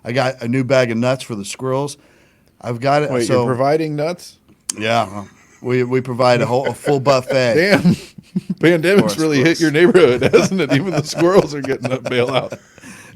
I got a new bag of nuts for the squirrels. I've got it. Wait, so, you're providing nuts? Yeah, we provide a full buffet. Damn, pandemic's Of really course. hit your neighborhood, hasn't it? Even the squirrels are getting a bailout.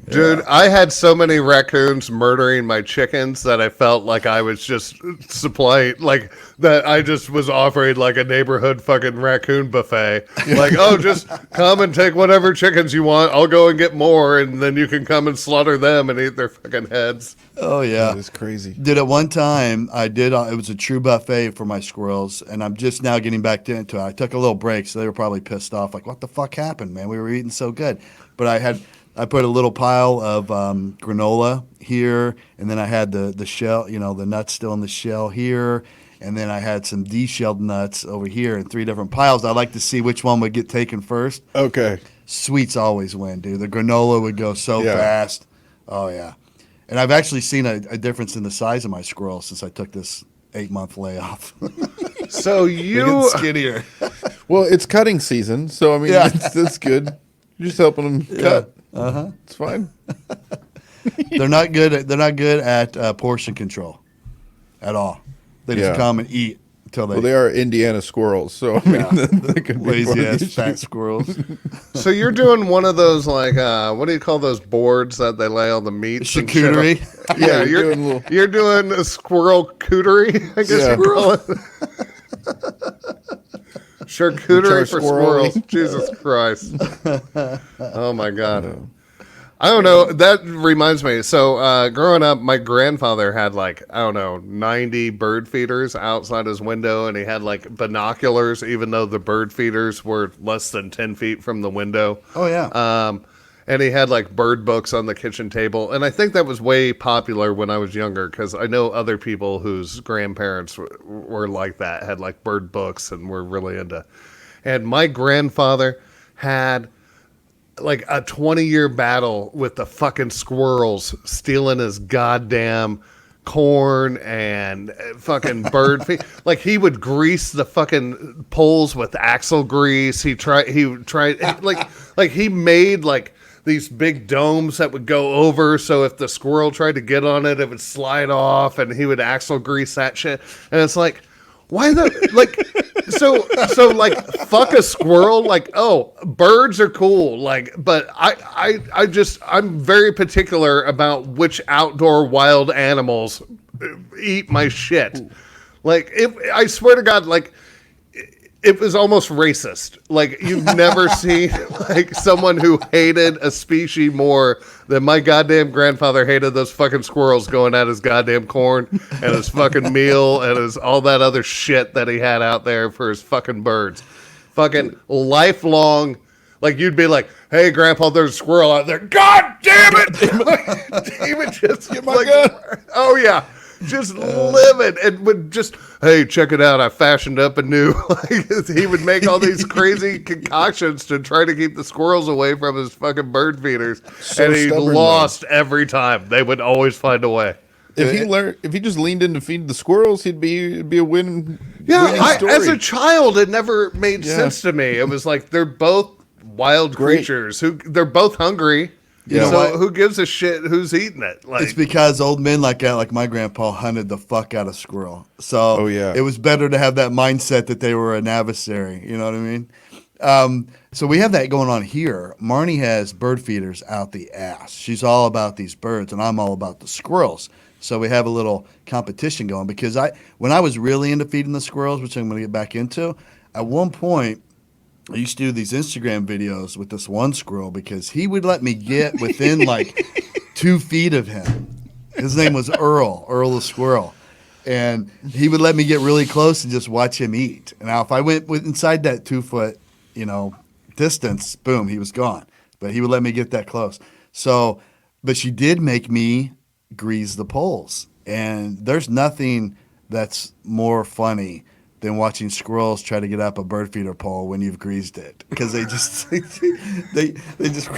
Dude, I had so many raccoons murdering my chickens that I felt like I was just supplying, like that I just was offering like a neighborhood fucking raccoon buffet. Like, oh, just come and take whatever chickens you want. I'll go and get more, and then you can come and slaughter them and eat their fucking heads. Oh yeah, That is crazy. Did at one time I did. It was a true buffet for my squirrels, and I'm just now getting back into it. I took a little break, so they were probably pissed off. Like, what the fuck happened, man? We were eating so good, but I put a little pile of granola here, and then I had the shell, the nuts still in the shell here, and then I had some deshelled nuts over here in 3 different piles. I like to see which one would get taken first. Okay. Sweets always win, dude. The granola would go so fast. Oh yeah, and I've actually seen a difference in the size of my squirrels since I took this 8-month layoff. So They're getting you, skinnier. Well, it's cutting season, so I mean, Yeah. that's good. You're just helping them cut. It's fine. They're not good. They're not good at portion control at all. They just Yeah. come and eat until they. Well, they are Indiana squirrels, so I mean, that could be one lazy of the ass fat issues. squirrels. so you're doing one of those like what do you call those boards that they lay all the meat? Charcuterie. Yeah, you're you're doing a little- you're doing a squirrel cooterie, I guess Yeah. you call it. Charcuterie for squirrely. squirrels. Jesus Christ. Oh my God. I don't know. That reminds me. So growing up, my grandfather had 90 bird feeders outside his window, and he had binoculars, even though the bird feeders were less than 10 feet from the window. Oh yeah. And he had bird books on the kitchen table. And I think that was way popular when I was younger, because I know other people whose grandparents were like that, had bird books and were really into. And my grandfather had a 20-year battle with the fucking squirrels stealing his goddamn corn and fucking bird feed. He would grease the fucking poles with axle grease. He made these big domes that would go over, so if the squirrel tried to get on it, it would slide off, and he would axle grease that shit. And it's why the fuck a squirrel? Oh, birds are cool. But I'm very particular about which outdoor wild animals eat my shit. I swear to God, it was almost racist. You've never seen someone who hated a species more than my goddamn grandfather hated those fucking squirrels going at his goddamn corn and his fucking meal and his all that other shit that he had out there for his fucking birds. Fucking lifelong. You'd be like, "Hey, Grandpa, there's a squirrel out there." God damn it! David just Get my gun. Oh yeah. Just livid and would just, hey, check it out. I fashioned up a new. He would make all these crazy concoctions to try to keep the squirrels away from his fucking bird feeders, So and he stubborn, lost every time. They would always find a way. If he just leaned in to feed the squirrels, it'd be a winning Yeah, story. as a child, it never made sense to me. It was they're both wild Great. creatures they're both hungry. You know so what? who gives a shit who's eating it? It's because old men like that, like my grandpa, hunted the fuck out of squirrel. So Oh, yeah. it was better to have that mindset that they were an adversary. You know what I mean? So we have that going on here. Marnie has bird feeders out the ass. She's all about these birds, and I'm all about the squirrels. So we have a little competition going because when I was really into feeding the squirrels, which I'm going to get back into, at one point, I used to do these Instagram videos with this one squirrel because he would let me get within 2 feet of him. His name was Earl the squirrel. And he would let me get really close and just watch him eat. And now if I went inside that 2 foot, distance, boom, he was gone. But he would let me get that close. So, but she did make me grease the poles. And there's nothing that's more funny than watching squirrels try to get up a bird feeder pole when you've greased it, because they just they just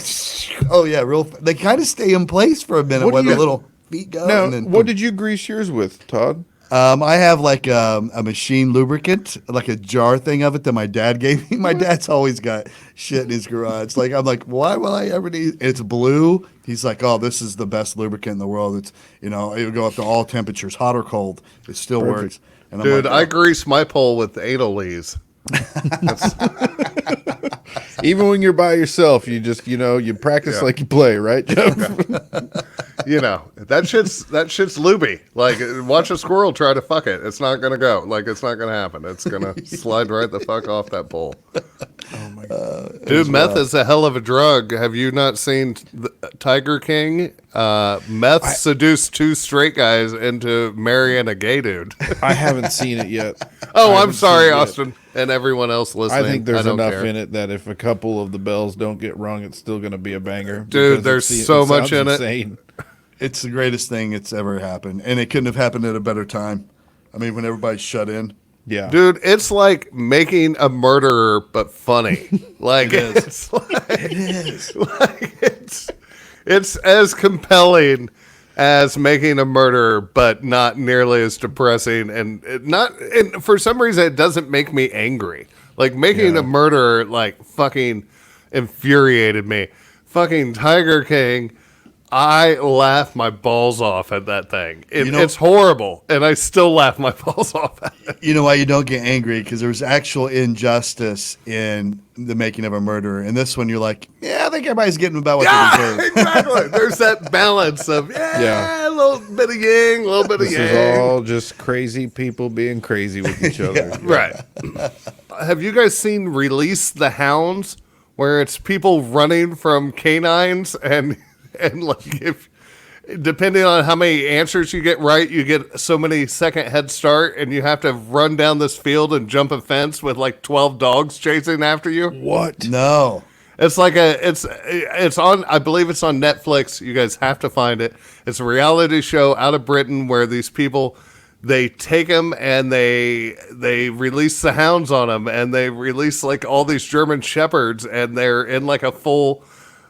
they kind of stay in place for a minute What when do the you- little feet go. Now, and then what did you grease yours with, Todd? I have like a machine lubricant, like a jar thing of it that my dad gave me. My dad's always got shit in his garage. Like I'm like, why will I ever need? It's blue. He's like, oh, this is the best lubricant in the world. It's it'll go up to all temperatures, hot or cold. It still works. And I'm Dude, like, I grease my pole with anal-ease. Even when you're by yourself, you just you practice like you play, right, Jeff? That shit's looby. Like, watch a squirrel try to fuck it. It's not gonna go. Like, it's not gonna happen. It's gonna slide right the fuck off that pole. Oh my God. Dude, meth is a hell of a drug. Have you not seen Tiger King? Meth seduced 2 straight guys into marrying a gay dude. I haven't seen it yet. Oh, I'm sorry, Austin, and everyone else listening. I think there's don't enough care. in it that if a couple of the bells don't get rung, it's still going to be a banger. Dude, because there's so much in it. insane. it's the greatest thing that's ever happened, and it couldn't have happened at a better time. I mean, when everybody's shut in. Yeah. Dude, it's like making a murderer but funny. Like It is. It's as compelling as making a murderer, but not nearly as depressing, and for some reason it doesn't make me angry. Like making a murderer like fucking infuriated me. Fucking Tiger King, I laugh my balls off at that thing. It's horrible, and I still laugh my balls off at it. You know why you don't get angry? Because there was actual injustice in the making of a murderer. And this one, you're like, yeah, I think everybody's getting about what they deserve. Exactly. There's that balance of a little bit of yin, a little bit This of yang. is all just crazy people being crazy with each other. Right. Have you guys seen Release the Hounds, where it's people running from canines and like if depending on how many answers you get right, you get so many second head start, and you have to run down this field and jump a fence with like 12 dogs chasing after you. What? No. It's like it's on, I believe it's on Netflix. You guys have to find it. It's a reality show out of Britain where these people, they take them and they release the hounds on them, and they release like all these German shepherds, and they're in like a full,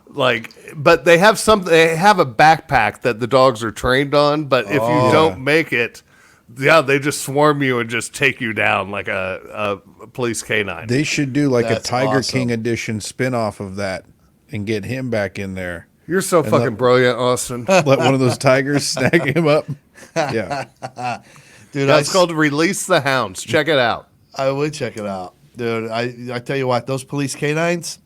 but they have a backpack that the dogs are trained on, but if you don't make it, they just swarm you and just take you down like a police canine. They should do like That's a Tiger awesome. King edition spin-off of that and get him back in there. You're so fucking brilliant, Austin. Let one of those tigers snag him up. Yeah. Dude, It's called Release the Hounds. Check it out. I would check it out. Dude, I tell you what, those police canines,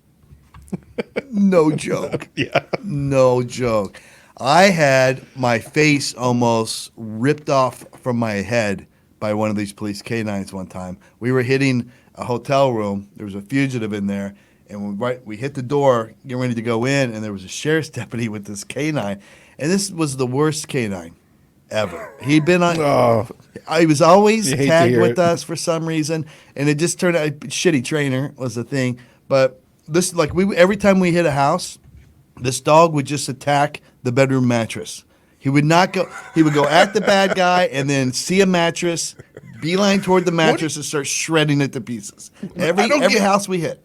no joke. Yeah. No joke. I had my face almost ripped off from my head by one of these police canines one time. We were hitting a hotel room. There was a fugitive in there, and we hit the door, getting ready to go in, and there was a sheriff's deputy with this canine. And this was the worst canine ever. He'd been on. Oh, He was always You hate to tagged hear with it. us for some reason, and it just turned out shitty trainer was the thing. But this, like, every time we hit a house, this dog would just attack the bedroom mattress. He would not go. He would go at the bad guy and then see a mattress, beeline toward the mattress, and start shredding it to pieces. Every house we hit.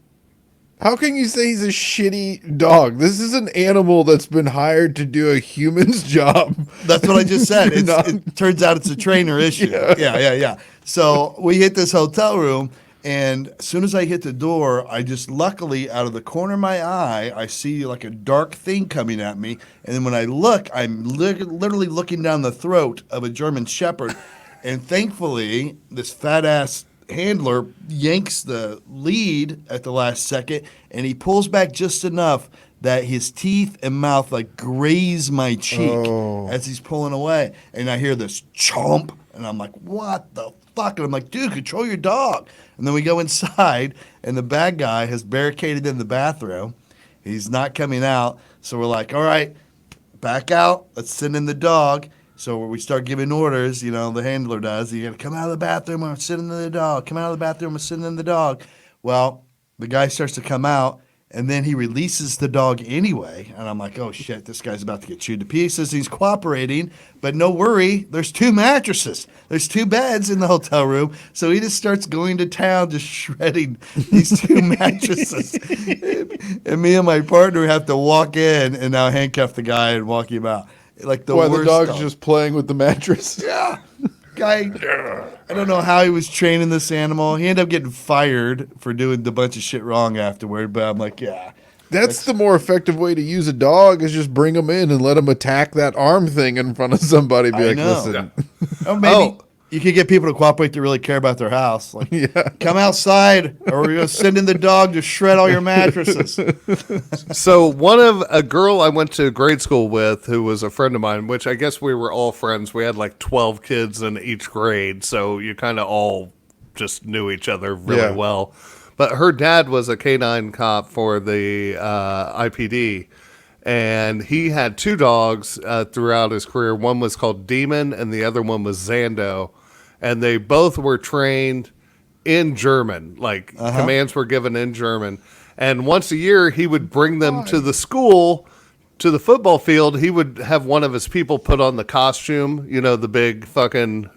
how can you say he's a shitty dog? This is an animal that's been hired to do a human's job. That's what I just said. Not- It turns out it's a trainer issue. Yeah. So we hit this hotel room, and as soon as I hit the door, I just luckily, out of the corner of my eye, I see like a dark thing coming at me. And then when I look, I'm literally looking down the throat of a German Shepherd. And thankfully, this fat-ass handler yanks the lead at the last second, and he pulls back just enough that his teeth and mouth like graze my cheek as he's pulling away. And I hear this chomp, and I'm like, what the fuck? And I'm like, dude, control your dog. And then we go inside, and the bad guy has barricaded in the bathroom. He's not coming out. So we're like, all right, back out. Let's send in the dog. So we start giving orders, the handler does. You got to come out of the bathroom or sit in the dog. Come out of the bathroom or sit in the dog. Well, the guy starts to come out, and then he releases the dog anyway. And I'm like, oh, shit, this guy's about to get chewed to pieces. He's cooperating, but no worry. There's 2 mattresses. There's 2 beds in the hotel room. So he just starts going to town, just shredding these 2 mattresses. And me and my partner have to walk in and now handcuff the guy and walk him out. Like the Why worst the dog's dog. just playing with the mattress? Yeah. Guy, I don't know how he was training this animal. He ended up getting fired for doing a bunch of shit wrong afterward. But I'm like, yeah. That's the more effective way to use a dog is just bring them in and let them attack that arm thing in front of somebody. Be I like, know. listen. Oh, maybe you could get people to cooperate to really care about their house. Like, come outside, or we're going to send in the dog to shred all your mattresses. So a girl I went to grade school with, who was a friend of mine, which I guess we were all friends. We had like 12 kids in each grade, so you kind of all just knew each other really well. But her dad was a canine cop for the IPD, and he had 2 dogs throughout his career. One was called Demon, and the other one was Zando. And they both were trained in German, like commands were given in German. And once a year, he would bring them to the school, to the football field. He would have one of his people put on the costume, you know, the big fucking,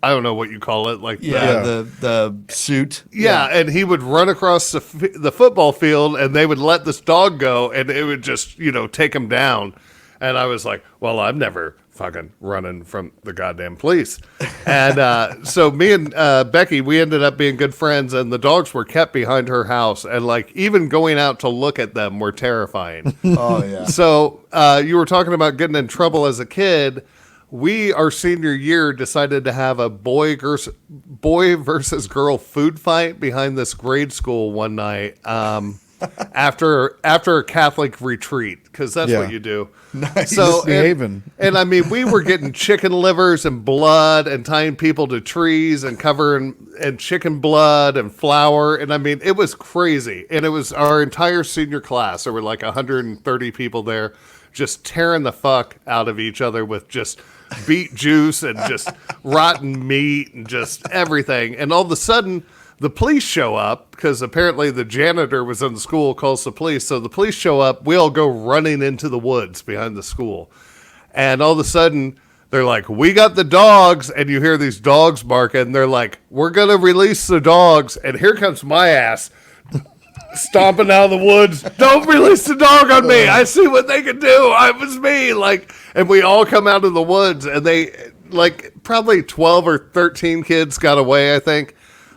I don't know what you call it, like the suit. Yeah, and he would run across the football field, and they would let this dog go, and it would just, you know, take him down. And I was like, well, I'm never fucking running from the goddamn police. And so me and Becky, we ended up being good friends, and the dogs were kept behind her house. And, like, even going out to look at them were terrifying. Oh, yeah. So you were talking about getting in trouble as a kid. We, our senior year, decided to have a boy versus girl food fight behind this grade school one night after a Catholic retreat, because that's what you do. Nice. So, Misbehaving. and I mean, we were getting chicken livers and blood and tying people to trees and covering and chicken blood and flour. And I mean, it was crazy. And it was our entire senior class. There were like 130 people there just tearing the fuck out of each other with just beet juice and just rotten meat and just everything. And all of a sudden, the police show up because apparently the janitor was in the school, calls the police. So the police show up. We all go running into the woods behind the school. And all of a sudden, they're like, we got the dogs. And you hear these dogs barking. And they're like, we're going to release the dogs. And here comes my ass stomping out of the woods. Don't release the dog on me. I see what they can do. It was me. Like, and we all come out of the woods. And they, like, probably 12 or 13 kids got away, I think.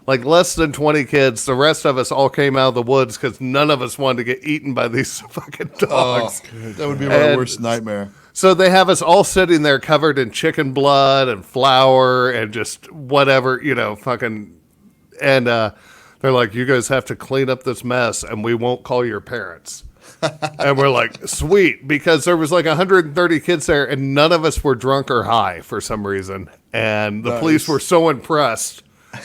Like less than 20 kids. The rest of us all came out of the woods because none of us wanted to get eaten by these fucking dogs. Oh, that would be my worst nightmare. So they have us all sitting there covered in chicken blood and flour and just whatever, you know, fucking. And they're like, you guys have to clean up this mess and we won't call your parents. And we're like, sweet, because there was like 130 kids there and none of us were drunk or high for some reason. And the police were so impressed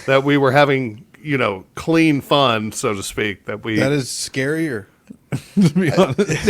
that we were having, you know, clean fun, so to speak. That is scarier, to be honest.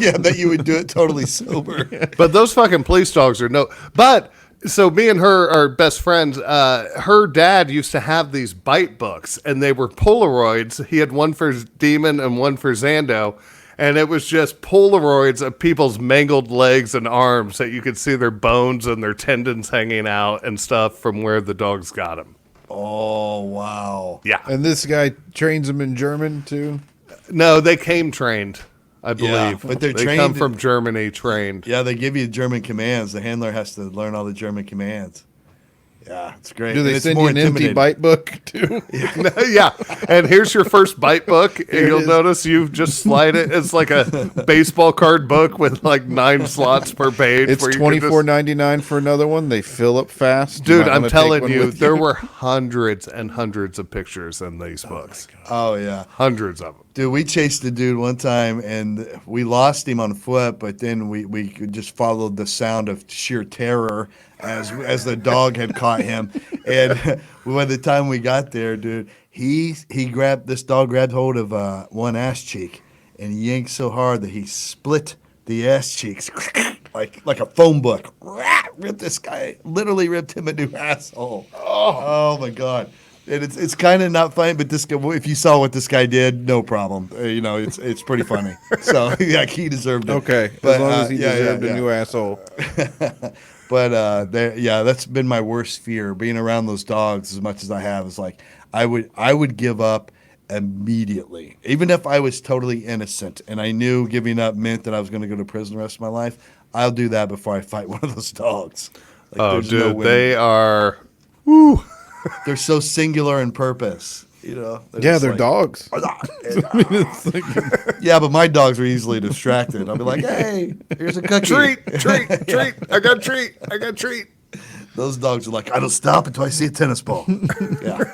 Yeah, that you would do it totally sober. But those fucking police dogs are no. But so me and her are best friends. Her dad used to have these bite books, and they were Polaroids. He had one for Demon and one for Zando. And it was just Polaroids of people's mangled legs and arms that you could see their bones and their tendons hanging out and stuff from where the dogs got them. Oh, wow. Yeah. And this guy trains them in German, too? No, they came trained, I believe. Yeah, but they come trained- from Germany trained. Yeah, they give you German commands. The handler has to learn all the German commands. Yeah, it's great. Do they And it's send more you an empty intimidating. bite book, too? Yeah. And here's your first bite book. And Here it you'll is. notice you just slide it. It's like a baseball card book with like 9 slots per page. It's where you can just- $24.99 for another one. They fill up fast. You Dude, might I'm wanna take telling one you, with there were hundreds and hundreds of pictures in these books. Oh, yeah. Hundreds of them. Dude, we chased a dude one time, and we lost him on foot, but then we could just followed the sound of sheer terror as the dog had caught him. And by the time we got there, dude, this dog grabbed hold of one ass cheek and yanked so hard that he split the ass cheeks like a phone book. Ripped this guy, literally ripped him a new asshole. Oh my God. And it's kind of not funny, but this guy, if you saw what this guy did, no problem. You know, it's pretty funny. So yeah, he deserved it. Okay, But, as long as he yeah, deserved yeah, a yeah. new asshole. But that's been my worst fear. Being around those dogs as much as I have is like I would give up immediately, even if I was totally innocent and I knew giving up meant that I was going to go to prison the rest of my life. I'll do that before I fight one of those dogs. Like, Oh, there's no dude, winning. they are. They're so singular in purpose. You know. Yeah, just they're like, dogs. It's like, Yeah, but my dogs are easily distracted. I'll be like, "Hey, here's a cookie." Treat. I got treat. Those dogs are like, "I don't stop until I see a tennis ball." Yeah.